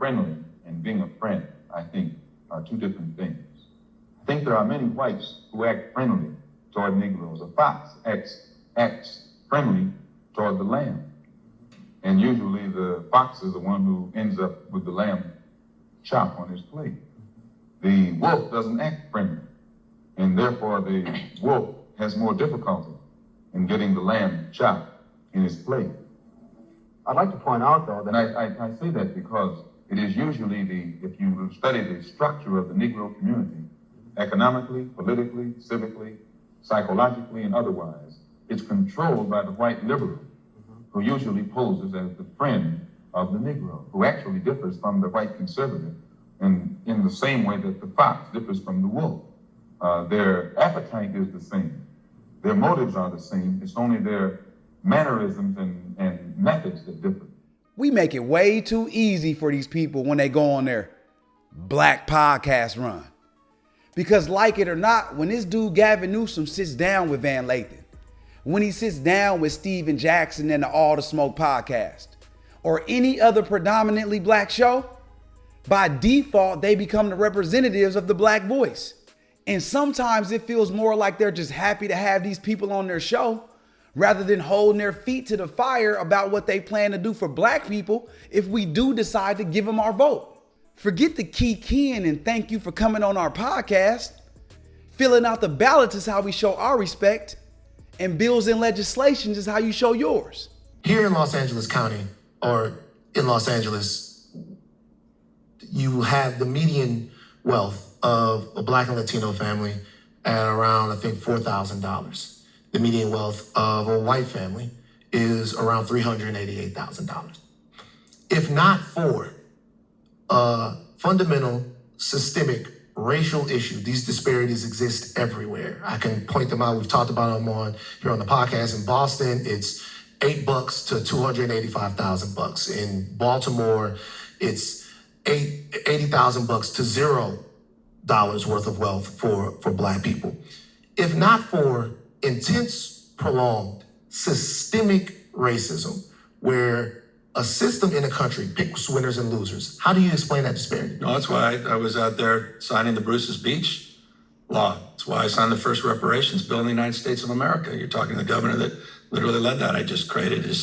friendly and being a friend, I think, are two different things. I think there are many whites who act friendly toward Negroes. A fox acts friendly toward the lamb. And usually the fox is the one who ends up with the lamb chop on his plate. The wolf doesn't act friendly, and therefore the wolf has more difficulty in getting the lamb chop in his plate. I'd like to point out, though, that I say that because it is usually if you study the structure of the Negro community, economically, politically, civically, psychologically, and otherwise, it's controlled by the white liberal, who usually poses as the friend of the Negro, who actually differs from the white conservative in the same way that the fox differs from the wolf. Their appetite is the same. Their motives are the same. It's only their mannerisms and methods that differ. We make it way too easy for these people when they go on their black podcast run. Because like it or not, when this dude Gavin Newsom sits down with Van Lathan, when he sits down with Steven Jackson and the All the Smoke podcast, or any other predominantly black show, by default, they become the representatives of the black voice. And sometimes it feels more like they're just happy to have these people on their show rather than holding their feet to the fire about what they plan to do for black people if we do decide to give them our vote. Forget the keying and thank you for coming on our podcast. Filling out the ballots is how we show our respect, and bills and legislations is how you show yours. Here in Los Angeles County, or in Los Angeles, you have the median wealth of a Black and Latino family at around, I think, $4,000. The median wealth of a white family is around $388,000. If not for a fundamental systemic racial issue, these disparities exist everywhere. I can point them out. We've talked about them here on the podcast. In Boston, it's $8 to $285,000. In Baltimore, it's $80,000 to $0 worth of wealth for Black people. If not for intense, prolonged, systemic racism, where a system in a country picks winners and losers, how do you explain that disparity? No, that's why I was out there signing the Bruce's Beach law. That's why I signed the first reparations bill in the United States of America. You're talking to the governor that literally led that. I just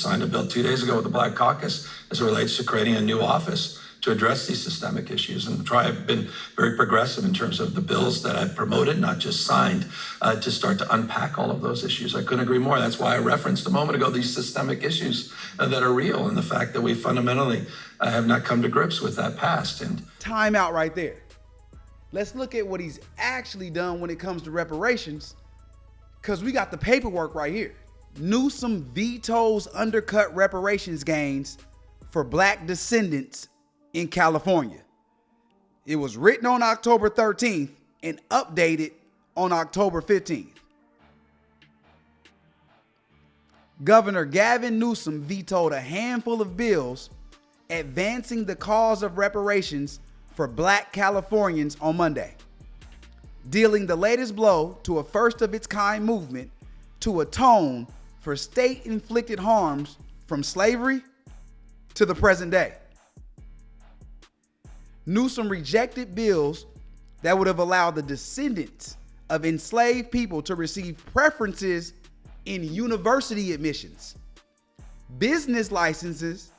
signed a bill 2 days ago with the Black Caucus as it relates to creating a new office to address these systemic issues and I've been very progressive in terms of the bills that I've promoted, not just signed, to start to unpack all of those issues. I couldn't agree more. That's why I referenced a moment ago these systemic issues that are real and the fact that we fundamentally have not come to grips with that past. And time out right there. Let's look at what he's actually done when it comes to reparations, because we got the paperwork right here. Newsom vetoes undercut reparations gains for Black descendants in California. It was written on October 13th and updated on October 15th. Governor Gavin Newsom vetoed a handful of bills advancing the cause of reparations for Black Californians on Monday, dealing the latest blow to a first-of-its-kind movement to atone for state-inflicted harms from slavery to the present day. Newsom rejected bills that would have allowed the descendants of enslaved people to receive preferences in university admissions, business licenses,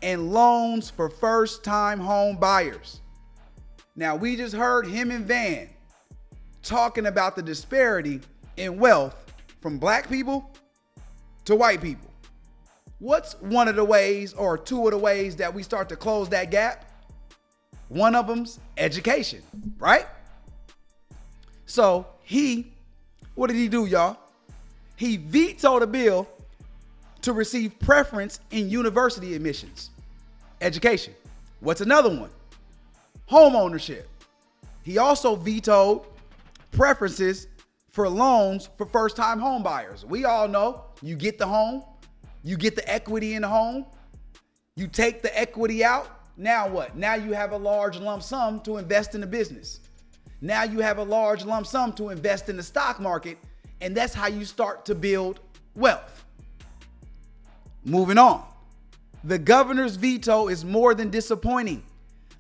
and loans for first-time home buyers. Now, we just heard him and Van talking about the disparity in wealth from Black people to white people. What's one of the ways or two of the ways that we start to close that gap? One of them's education, right? So what did he do, y'all? He vetoed a bill to receive preference in university admissions, education. What's another one? Home ownership. He also vetoed preferences for loans for first-time home buyers. We all know you get the home, you get the equity in the home, you take the equity out. Now what? Now you have a large lump sum to invest in the business. Now you have a large lump sum to invest in the stock market, and that's how you start to build wealth. Moving on. The governor's veto is more than disappointing.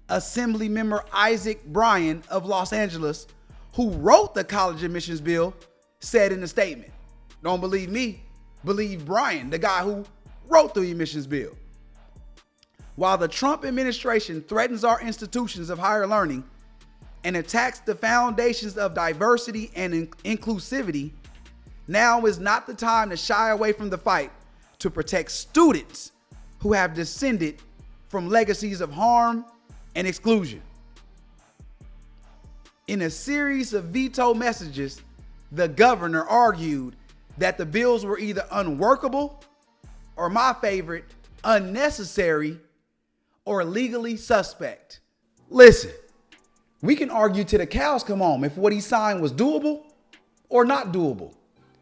Assemblymember Isaac Bryan of Los Angeles, who wrote the college admissions bill, said in a statement. Don't believe me, believe Bryan, the guy who wrote the admissions bill. While the Trump administration threatens our institutions of higher learning and attacks the foundations of diversity and inclusivity, now is not the time to shy away from the fight to protect students who have descended from legacies of harm and exclusion. In a series of veto messages, the governor argued that the bills were either unworkable or, my favorite, unnecessary or legally suspect. Listen, we can argue till the cows come home if what he signed was doable or not doable,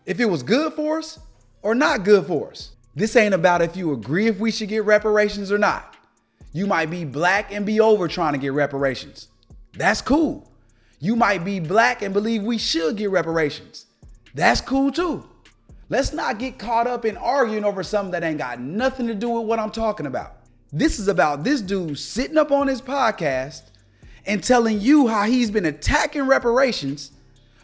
if it was good for us or not good for us. This ain't about if you agree if we should get reparations or not. You might be black and be over trying to get reparations. That's cool. You might be black and believe we should get reparations. That's cool too. Let's not get caught up in arguing over something that ain't got nothing to do with what I'm talking about. This is about this dude sitting up on his podcast and telling you how he's been attacking reparations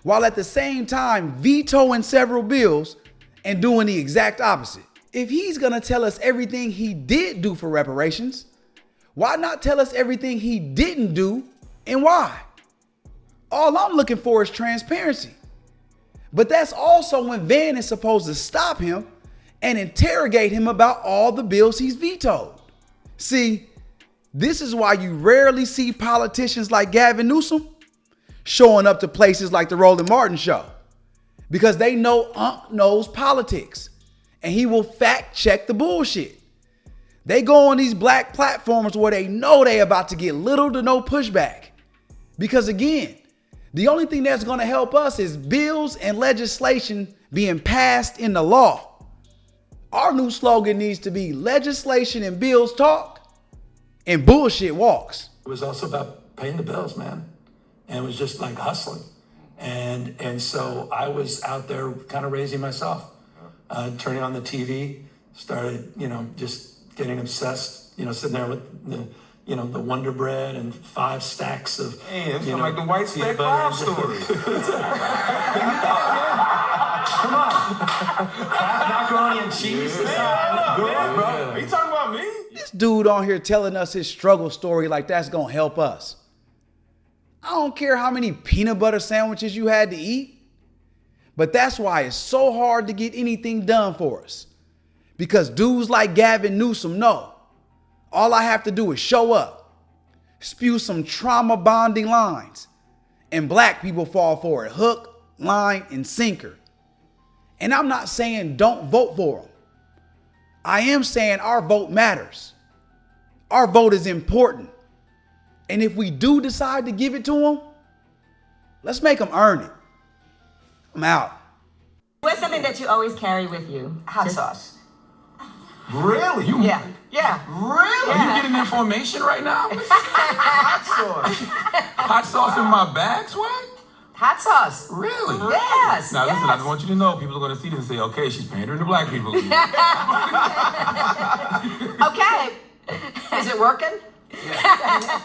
while at the same time vetoing several bills and doing the exact opposite. If he's gonna tell us everything he did do for reparations, why not tell us everything he didn't do and why? All I'm looking for is transparency. But that's also when Van is supposed to stop him and interrogate him about all the bills he's vetoed. See, this is why you rarely see politicians like Gavin Newsom showing up to places like the Roland Martin Show, because they know Unc knows politics and he will fact check the bullshit. They go on these black platforms where they know they about to get little to no pushback. Because again, the only thing that's going to help us is bills and legislation being passed into law. Our new slogan needs to be legislation and bills talk and bullshit walks. It was also about paying the bills, man. And it was just like hustling. And so I was out there kind of raising myself, turning on the TV, started, just getting obsessed, sitting there with the Wonder Bread and 5 stacks of. Hey, it's like the White Stick Five story. Come on. Macaroni and cheese. Bro. Are you talking about me? This dude on here telling us his struggle story like that's gonna help us. I don't care how many peanut butter sandwiches you had to eat, but that's why it's so hard to get anything done for us. Because dudes like Gavin Newsom know all I have to do is show up, spew some trauma bonding lines, and black people fall for it, hook, line, and sinker. And I'm not saying don't vote for them. I am saying our vote matters. Our vote is important. And if we do decide to give it to them, let's make them earn it. I'm out. What's something that you always carry with you? Hot sauce. Really? Yeah. Really? Yeah. Are you getting information right now? Hot sauce. Hot sauce in my bag, Swag? Hot sauce. Really? Yes. Now listen, I want you to know, people are going to see this and say, okay, she's pandering to black people. Okay. Is it working? Yeah.